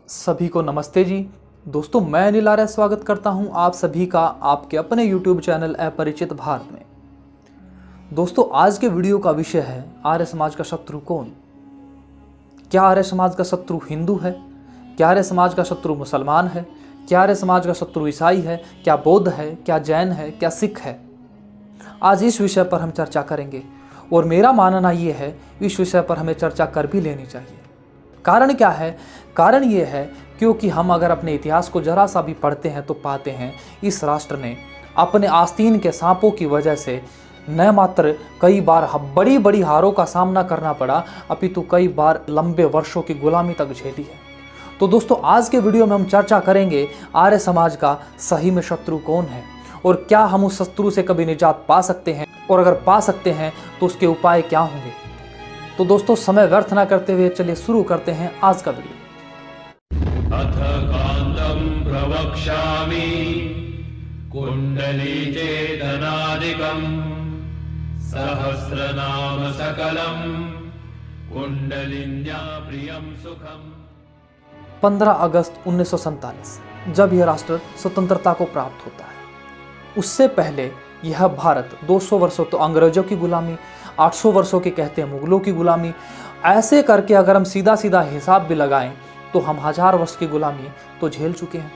सभी को नमस्ते जी। दोस्तों, मैं अनिल आर्य स्वागत करता हूं आप सभी का आपके अपने YouTube चैनल अपरिचित भारत में। दोस्तों, आज के वीडियो का विषय है आर्य समाज का शत्रु कौन। क्या आर्य समाज का शत्रु हिंदू है? क्या आर्य समाज का शत्रु मुसलमान है? क्या आर्य समाज का शत्रु ईसाई है? क्या बौद्ध है? क्या जैन है? क्या सिख है? आज इस विषय पर हम चर्चा करेंगे और मेरा मानना ये है इस विषय पर हमें चर्चा कर भी लेनी चाहिए। कारण क्या है? कारण ये है क्योंकि हम अगर अपने इतिहास को जरा सा भी पढ़ते हैं तो पाते हैं इस राष्ट्र ने अपने आस्तीन के सांपों की वजह से न मात्र कई बार बड़ी बड़ी हारों का सामना करना पड़ा, अपितु कई बार लंबे वर्षों की गुलामी तक झेली है। तो दोस्तों, आज के वीडियो में हम चर्चा करेंगे आर्य समाज का सही में शत्रु कौन है और क्या हम उस शत्रु से कभी निजात पा सकते हैं, और अगर पा सकते हैं तो उसके उपाय क्या होंगे। तो दोस्तों, समय व्यर्थ ना करते हुए चलिए शुरू करते हैं आज का वीडियो। अथ कांदं प्रवक्ष्यामि कुंडली चेतनादिकं सहस्रनाम सकलं कुंडलिन्या प्रियं सुखम। 15 अगस्त 1947 जब यह राष्ट्र स्वतंत्रता को प्राप्त होता है, उससे पहले यह भारत 200 वर्षों तो अंग्रेजों की गुलामी, 800 वर्षों की कहते हैं मुगलों की गुलामी, ऐसे करके अगर हम सीधा सीधा हिसाब भी लगाएं तो हम 1000 वर्ष की गुलामी तो झेल चुके हैं।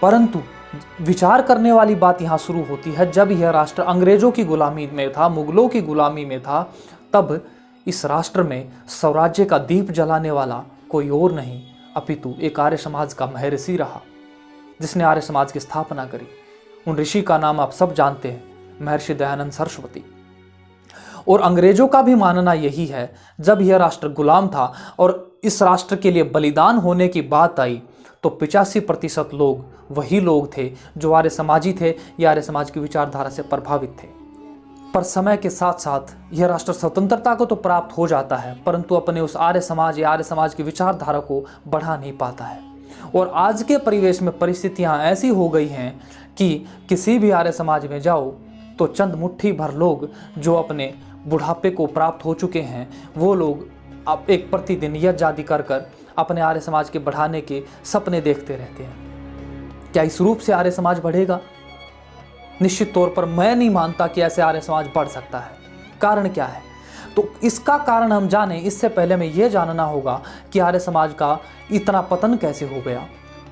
परंतु विचार करने वाली बात यहाँ शुरू होती है जब यह राष्ट्र अंग्रेजों की गुलामी में था, मुगलों की गुलामी में था, तब इस राष्ट्र में स्वराज्य का दीप जलाने वाला कोई और नहीं अपितु एक आर्य समाज का महर्षि रहा, जिसने आर्य समाज की स्थापना करी। उन ऋषि का नाम आप सब जानते हैं, महर्षि दयानंद सरस्वती। और अंग्रेजों का भी मानना यही है, जब यह राष्ट्र गुलाम था और इस राष्ट्र के लिए बलिदान होने की बात आई तो 85% लोग वही लोग थे जो आर्य समाजी थे या आर्य समाज की विचारधारा से प्रभावित थे। पर समय के साथ साथ यह राष्ट्र स्वतंत्रता को तो प्राप्त हो जाता है, परंतु अपने उस आर्य समाज या आर्य समाज की विचारधारा को बढ़ा नहीं पाता है। और आज के परिवेश में परिस्थितियां ऐसी हो गई हैं कि किसी भी आर्य समाज में जाओ तो चंद मुट्ठी भर लोग जो अपने बुढ़ापे को प्राप्त हो चुके हैं, वो लोग अब एक प्रतिदिन यज्ञादि कर कर अपने आर्य समाज के बढ़ाने के सपने देखते रहते हैं। क्या इस रूप से आर्य समाज बढ़ेगा? निश्चित तौर पर मैं नहीं मानता कि ऐसे आर्य समाज बढ़ सकता है। कारण क्या है? तो इसका कारण हम जाने इससे पहले हमें यह जानना होगा कि आर्य समाज का इतना पतन कैसे हो गया।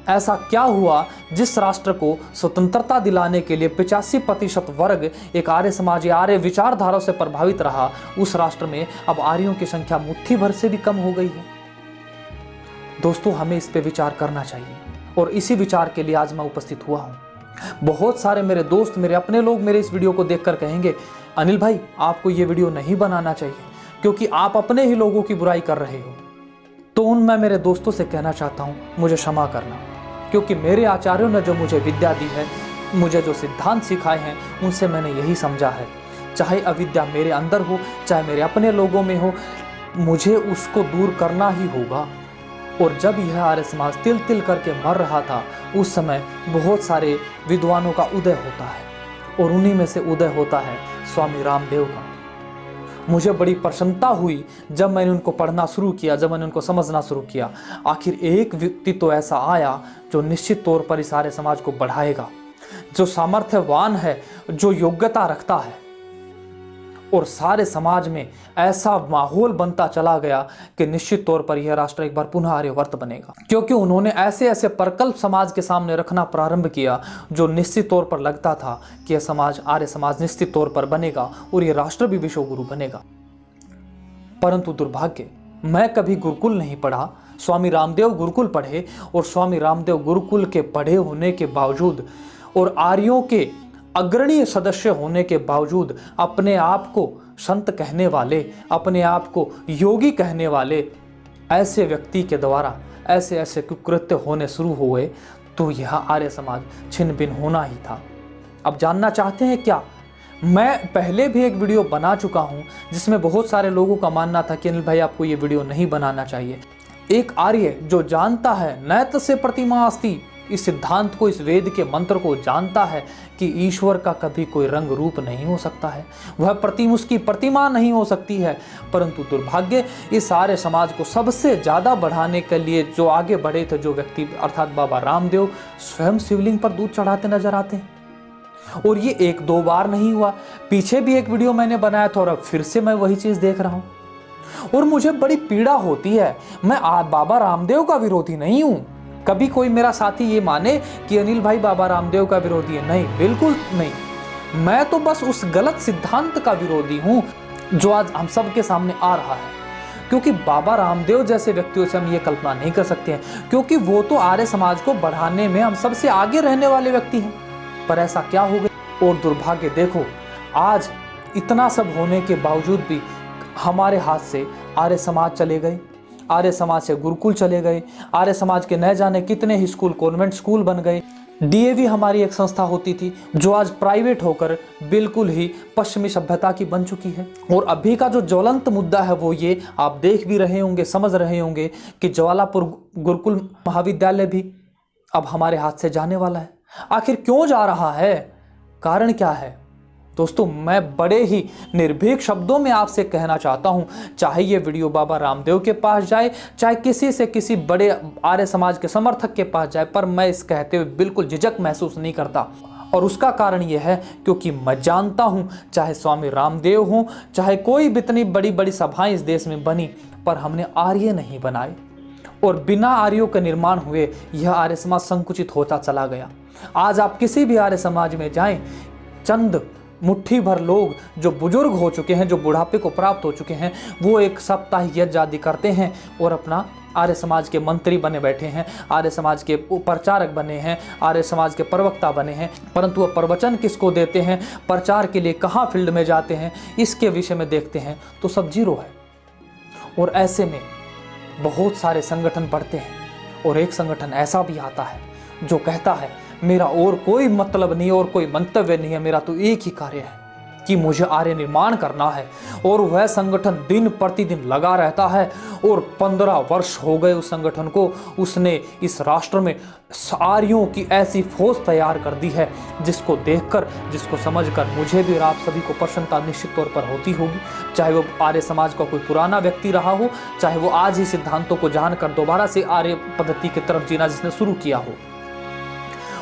ऐसा क्या हुआ जिस राष्ट्र को स्वतंत्रता दिलाने के लिए 85% वर्ग एक आर्य समाज या आर्य विचारधारा से प्रभावित रहा, उस राष्ट्र में अब आर्यों की संख्या मुट्ठी भर से भी कम हो गई है। दोस्तों, हमें इस पे विचार करना चाहिए और इसी विचार के लिए आज मैं उपस्थित हुआ हूँ। बहुत सारे मेरे दोस्त, मेरे अपने लोग मेरे इस वीडियो को देखकर कहेंगे, अनिल भाई आपको ये वीडियो नहीं बनाना चाहिए क्योंकि आप अपने ही लोगों की बुराई कर रहे हो। तो उन मैं मेरे दोस्तों से कहना चाहता हूँ, मुझे क्षमा करना, क्योंकि मेरे आचार्यों ने जो मुझे विद्या दी है, मुझे जो सिद्धांत सिखाए हैं, उनसे मैंने यही समझा है, चाहे अविद्या मेरे अंदर हो चाहे मेरे अपने लोगों में हो, मुझे उसको दूर करना ही होगा। और जब यह आर्य समाज तिल तिल करके मर रहा था, उस समय बहुत सारे विद्वानों का उदय होता है और उन्हीं में से उदय होता है स्वामी रामदेव का। मुझे बड़ी प्रसन्नता हुई जब मैंने उनको पढ़ना शुरू किया, जब मैंने उनको समझना शुरू किया। आखिर एक व्यक्ति तो ऐसा आया जो निश्चित तौर पर इस आर्य समाज को बढ़ाएगा, जो सामर्थ्यवान है, जो योग्यता रखता है। और सारे समाज में ऐसा माहौल बनता चला गया कि निश्चित तौर पर यह राष्ट्र एक बार पुनः आर्यवर्त बनेगा, क्योंकि उन्होंने ऐसे ऐसे प्रकल्प समाज के सामने रखना प्रारंभ किया जो निश्चित तौर पर लगता था कि यह समाज, आर्य समाज निश्चित तौर पर बनेगा और यह राष्ट्र भी विश्वगुरु बनेगा। परंतु दुर्भाग्य, मैं कभी गुरुकुल नहीं पढ़ा, स्वामी रामदेव गुरुकुल पढ़े, और स्वामी रामदेव गुरुकुल के पढ़े होने के बावजूद और आर्यों के अग्रणीय सदस्य होने के बावजूद अपने आप को संत कहने वाले, अपने आप को योगी कहने वाले ऐसे व्यक्ति के द्वारा ऐसे ऐसे कुकृत्य होने शुरू हुए, तो यह आर्य समाज छिन्न भिन्न होना ही था। अब जानना चाहते हैं क्या? मैं पहले भी एक वीडियो बना चुका हूं जिसमें बहुत सारे लोगों का मानना था कि अनिल भाई आपको ये वीडियो नहीं बनाना चाहिए। एक आर्य जो जानता है नैत से प्रतिमा अस्ति, इस सिद्धांत को, इस वेद के मंत्र को जानता है कि ईश्वर का कभी कोई रंग रूप नहीं हो सकता है, वह उसकी प्रतिमा नहीं हो सकती है। परंतु दुर्भाग्य, इस आर्य समाज को सबसे ज़्यादा बढ़ाने के लिए जो आगे बढ़े थे जो व्यक्ति, अर्थात बाबा रामदेव, स्वयं शिवलिंग पर दूध चढ़ाते नजर आते हैं। और ये एक दो बार नहीं हुआ, पीछे भी एक वीडियो मैंने बनाया था और अब फिर से मैं वही चीज़ देख रहा हूँ और मुझे बड़ी पीड़ा होती है। मैं बाबा रामदेव का विरोधी नहीं हूँ। कभी कोई मेरा साथी ये माने कि अनिल भाई बाबा रामदेव का विरोधी है, नहीं, बिल्कुल नहीं। मैं तो बस उस गलत सिद्धांत का विरोधी हूँ जो आज हम सब के सामने आ रहा है। क्योंकि बाबा रामदेव जैसे व्यक्तियों से हम ये कल्पना नहीं कर सकते हैं, क्योंकि वो तो आर्य समाज को बढ़ाने में हम सबसे आगे रहने वाले व्यक्ति हैं। पर ऐसा क्या हो गया? और दुर्भाग्य देखो, आज इतना सब होने के बावजूद भी हमारे हाथ से आर्य समाज चले गए, आर्य समाज से गुरुकुल चले गए, आर्य समाज के न जाने कितने ही स्कूल कॉन्वेंट स्कूल बन गए। डीएवी हमारी एक संस्था होती थी जो आज प्राइवेट होकर बिल्कुल ही पश्चिमी सभ्यता की बन चुकी है। और अभी का जो ज्वलंत मुद्दा है वो ये, आप देख भी रहे होंगे, समझ रहे होंगे कि ज्वालापुर गुरुकुल महाविद्यालय भी अब हमारे हाथ से जाने वाला है। आखिर क्यों जा रहा है? कारण क्या है? दोस्तों, मैं बड़े ही निर्भीक शब्दों में आपसे कहना चाहता हूं, चाहे ये वीडियो बाबा रामदेव के पास जाए, चाहे किसी बड़े आर्य समाज के समर्थक के पास जाए, पर मैं इस कहते हुए बिल्कुल झिझक महसूस नहीं करता। और उसका कारण यह है क्योंकि मैं जानता हूं, चाहे स्वामी रामदेव हों, चाहे कोई भी इतनी बड़ी बड़ी सभाएं इस देश में बनी, पर हमने आर्य नहीं बनाए। और बिना आर्यों के निर्माण हुए यह आर्य समाज संकुचित होता चला गया। आज आप किसी भी आर्य समाज में जाएं, चंद मुट्ठी भर लोग जो बुजुर्ग हो चुके हैं, जो बुढ़ापे को प्राप्त हो चुके हैं, वो एक साप्ताहिक यज्ञ आदि करते हैं और अपना आर्य समाज के मंत्री बने बैठे हैं, आर्य समाज के प्रचारक बने हैं, आर्य समाज के प्रवक्ता बने हैं। परंतु वह प्रवचन किसको देते हैं, प्रचार के लिए कहाँ फील्ड में जाते हैं, इसके विषय में देखते हैं तो सब जीरो है। और ऐसे में बहुत सारे संगठन बढ़ते हैं और एक संगठन ऐसा भी आता है जो कहता है मेरा और कोई मतलब नहीं और कोई मंतव्य नहीं है, मेरा तो एक ही कार्य है कि मुझे आर्य निर्माण करना है। और वह संगठन दिन प्रतिदिन लगा रहता है और 15 वर्ष हो गए उस संगठन को। उसने इस राष्ट्र में आर्यों की ऐसी फौज तैयार कर दी है जिसको देखकर, जिसको समझकर मुझे भी और आप सभी को प्रसन्नता निश्चित तौर पर होती होगी। चाहे वो आर्य समाज का कोई पुराना व्यक्ति रहा हो, चाहे वो आज ही सिद्धांतों को जानकर दोबारा से आर्य पद्धति की तरफ जीना जिसने शुरू किया हो।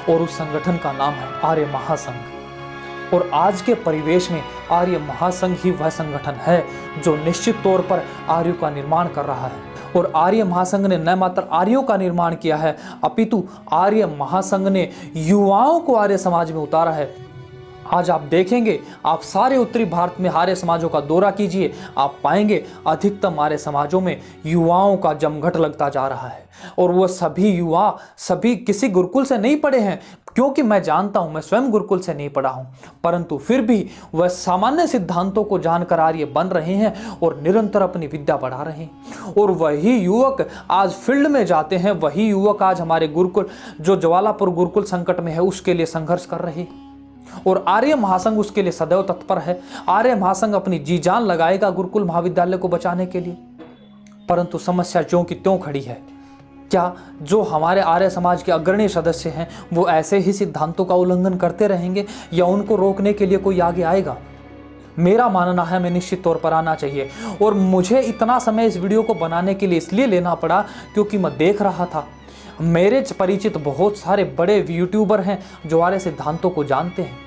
और उस संगठन का नाम है आर्य महासंघ। और आज के परिवेश में आर्य महासंघ ही वह संगठन है जो निश्चित तौर पर आर्यों का निर्माण कर रहा है। और आर्य महासंघ ने न मात्र आर्यों का निर्माण किया है, अपितु आर्य महासंघ ने युवाओं को आर्य समाज में उतारा है। आज आप देखेंगे, आप सारे उत्तरी भारत में आर्य समाजों का दौरा कीजिए, आप पाएंगे अधिकतम आर्य समाजों में युवाओं का जमघट लगता जा रहा है। और वह सभी युवा सभी किसी गुरुकुल से नहीं पढ़े हैं, क्योंकि मैं जानता हूं, मैं स्वयं गुरुकुल से नहीं पढ़ा हूं, परंतु फिर भी वह सामान्य सिद्धांतों को जानकर आर्य बन रहे हैं और निरंतर अपनी विद्या बढ़ा रहे हैं। और वही युवक आज फील्ड में जाते हैं, वही युवक आज हमारे गुरुकुल जो ज्वालापुर गुरुकुल संकट में है उसके लिए संघर्ष कर रहे हैं। और आर्य महासंघ उसके लिए सदैव तत्पर है। आर्य महासंघ अपनी जी जान लगाएगा गुरुकुल महाविद्यालय को बचाने के लिए। परंतु समस्या ज्यों की त्यों खड़ी है। क्या जो हमारे आर्य समाज के अग्रणी सदस्य हैं वो ऐसे ही सिद्धांतों का उल्लंघन करते रहेंगे या उनको रोकने के लिए कोई आगे आएगा? मेरा मानना है मैं निश्चित तौर पर आना चाहिए। और मुझे इतना समय इस वीडियो को बनाने के लिए इसलिए लेना पड़ा क्योंकि मैं देख रहा था मेरे परिचित बहुत सारे बड़े यूट्यूबर हैं जो आर्य सिद्धांतों को जानते हैं,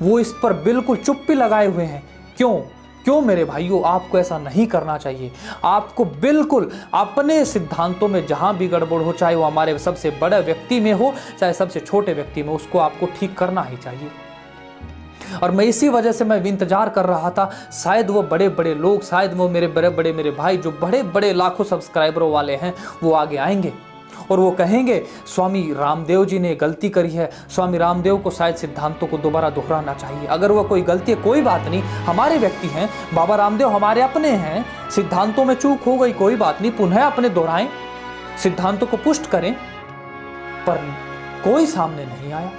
वो इस पर बिल्कुल चुप्पी लगाए हुए हैं। क्यों मेरे भाइयों, आपको ऐसा नहीं करना चाहिए। आपको बिल्कुल अपने सिद्धांतों में जहां भी गड़बड़ हो, चाहे वो हमारे सबसे बड़े व्यक्ति में हो चाहे सबसे छोटे व्यक्ति में, उसको आपको ठीक करना ही चाहिए। और मैं इसी वजह से मैं इंतजार कर रहा था, शायद वो बड़े बड़े लोग, शायद वो मेरे बड़े मेरे भाई जो बड़े बड़े लाखों सब्सक्राइबरों वाले हैं वो आगे आएंगे और वो कहेंगे स्वामी रामदेव जी ने गलती करी है, स्वामी रामदेव को शायद सिद्धांतों को दोबारा दोहराना चाहिए। अगर वो कोई गलती है कोई बात नहीं, हमारे व्यक्ति हैं, बाबा रामदेव हमारे अपने हैं, सिद्धांतों में चूक हो गई कोई बात नहीं, पुनः अपने दोहराएं, सिद्धांतों को पुष्ट करें। पर कोई सामने नहीं आया।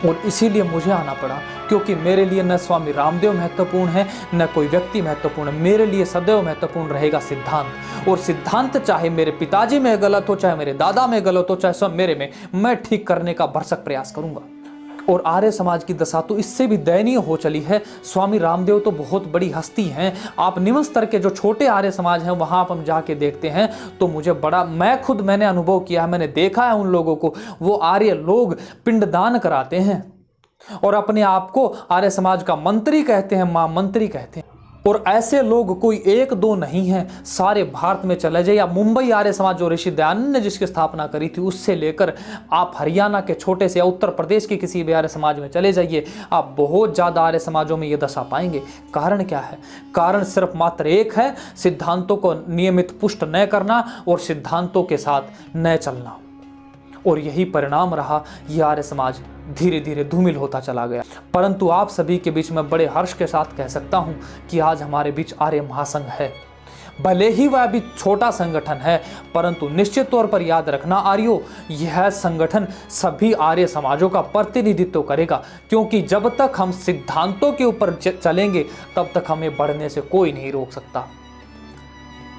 और इसीलिए मुझे आना पड़ा, क्योंकि मेरे लिए न स्वामी रामदेव महत्वपूर्ण है न कोई व्यक्ति महत्वपूर्ण है। मेरे लिए सदैव महत्वपूर्ण रहेगा सिद्धांत। और सिद्धांत चाहे मेरे पिताजी में गलत हो, चाहे मेरे दादा में गलत हो, चाहे सब मेरे में, मैं ठीक करने का भरसक प्रयास करूंगा। और आर्य समाज की दशा तो इससे भी दयनीय हो चली है। स्वामी रामदेव तो बहुत बड़ी हस्ती हैं, आप निम्न स्तर के जो छोटे आर्य समाज हैं वहां आप हम जाके देखते हैं तो मुझे बड़ा, मैंने अनुभव किया है, मैंने देखा है उन लोगों को। वो आर्य लोग पिंडदान कराते हैं और अपने आप को आर्य समाज का मंत्री कहते हैं, महामंत्री कहते हैं। और ऐसे लोग कोई एक दो नहीं हैं, सारे भारत में चले जाइए। या मुंबई आर्य समाज जो ऋषि दयानंद ने जिसकी स्थापना करी थी, उससे लेकर आप हरियाणा के छोटे से या उत्तर प्रदेश के किसी भी आर्य समाज में चले जाइए, आप बहुत ज़्यादा आर्य समाजों में ये दशा पाएंगे। कारण क्या है? कारण सिर्फ मात्र एक है, सिद्धांतों को नियमित पुष्ट न करना और सिद्धांतों के साथ न चलना। और यही परिणाम रहा, यह आर्य समाज धीरे धीरे धूमिल होता चला गया। परंतु आप सभी के बीच में बड़े हर्ष के साथ कह सकता हूं कि आज हमारे बीच आर्य महासंघ है। भले ही वह अभी छोटा संगठन है, परंतु निश्चित तौर पर याद रखना आर्यों, यह संगठन सभी आर्य समाजों का प्रतिनिधित्व करेगा, क्योंकि जब तक हम सिद्धांतों के ऊपर चलेंगे तब तक हमें बढ़ने से कोई नहीं रोक सकता।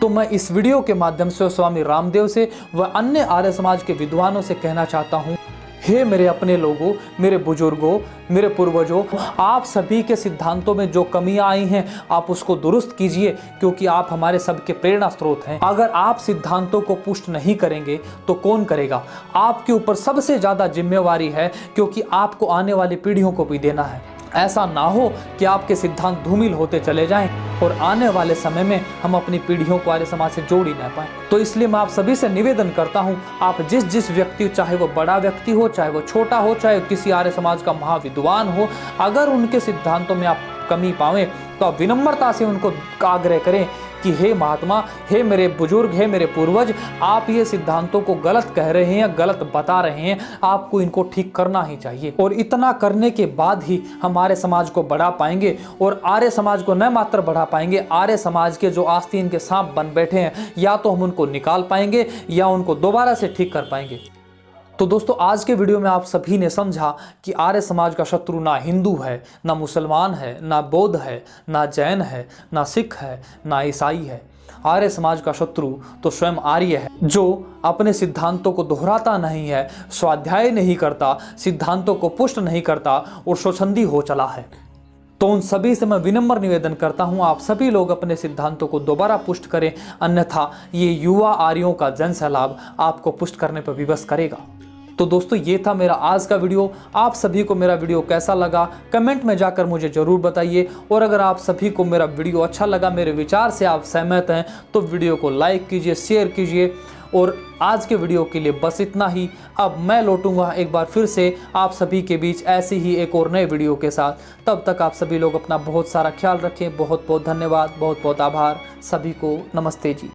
तो मैं इस वीडियो के माध्यम से स्वामी रामदेव से व अन्य आर्य समाज के विद्वानों से कहना चाहता हूं, हे मेरे अपने लोगों, मेरे बुजुर्गों, मेरे पूर्वजों, आप सभी के सिद्धांतों में जो कमियां आई हैं आप उसको दुरुस्त कीजिए, क्योंकि आप हमारे सबके प्रेरणा स्रोत हैं। अगर आप सिद्धांतों को पुष्ट नहीं करेंगे तो कौन करेगा? आपके ऊपर सबसे ज़्यादा जिम्मेवारी है, क्योंकि आपको आने वाली पीढ़ियों को भी देना है। ऐसा ना हो कि आपके सिद्धांत धूमिल होते चले जाएं और आने वाले समय में हम अपनी पीढ़ियों को आर्य समाज से जोड़ ही ना पाएं। तो इसलिए मैं आप सभी से निवेदन करता हूं, आप जिस व्यक्ति, चाहे वो बड़ा व्यक्ति हो, चाहे वो छोटा हो, चाहे किसी आर्य समाज का महाविद्वान हो, अगर उनके सिद्धांतों में आप कमी पावें तो आप विनम्रता से उनको आग्रह करें कि हे महात्मा, हे मेरे बुजुर्ग, हे मेरे पूर्वज, आप ये सिद्धांतों को गलत कह रहे हैं, गलत बता रहे हैं, आपको इनको ठीक करना ही चाहिए। और इतना करने के बाद ही हमारे समाज को बढ़ा पाएंगे। और आर्य समाज को न मात्र बढ़ा पाएंगे, आर्य समाज के जो आस्तीन के सांप बन बैठे हैं, या तो हम उनको निकाल पाएंगे या उनको दोबारा से ठीक कर पाएंगे। तो दोस्तों, आज के वीडियो में आप सभी ने समझा कि आर्य समाज का शत्रु ना हिंदू है, ना मुसलमान है, ना बौद्ध है, ना जैन है, ना सिख है, ना ईसाई है। आर्य समाज का शत्रु तो स्वयं आर्य है, जो अपने सिद्धांतों को दोहराता नहीं है, स्वाध्याय नहीं करता, सिद्धांतों को पुष्ट नहीं करता और स्वच्छंदी हो चला है। तो उन सभी से मैं विनम्र निवेदन करता हूं, आप सभी लोग अपने सिद्धांतों को दोबारा पुष्ट करें, अन्यथा ये युवा आर्यों का जन सैलाब आपको पुष्ट करने पर विवश करेगा। तो दोस्तों, ये था मेरा आज का वीडियो। आप सभी को मेरा वीडियो कैसा लगा कमेंट में जाकर मुझे ज़रूर बताइए। और अगर आप सभी को मेरा वीडियो अच्छा लगा, मेरे विचार से आप सहमत हैं, तो वीडियो को लाइक कीजिए, शेयर कीजिए। और आज के वीडियो के लिए बस इतना ही। अब मैं लौटूंगा एक बार फिर से आप सभी के बीच ऐसे ही एक और नए वीडियो के साथ। तब तक आप सभी लोग अपना बहुत सारा ख्याल रखें। बहुत बहुत धन्यवाद, बहुत बहुत आभार। सभी को नमस्ते जी।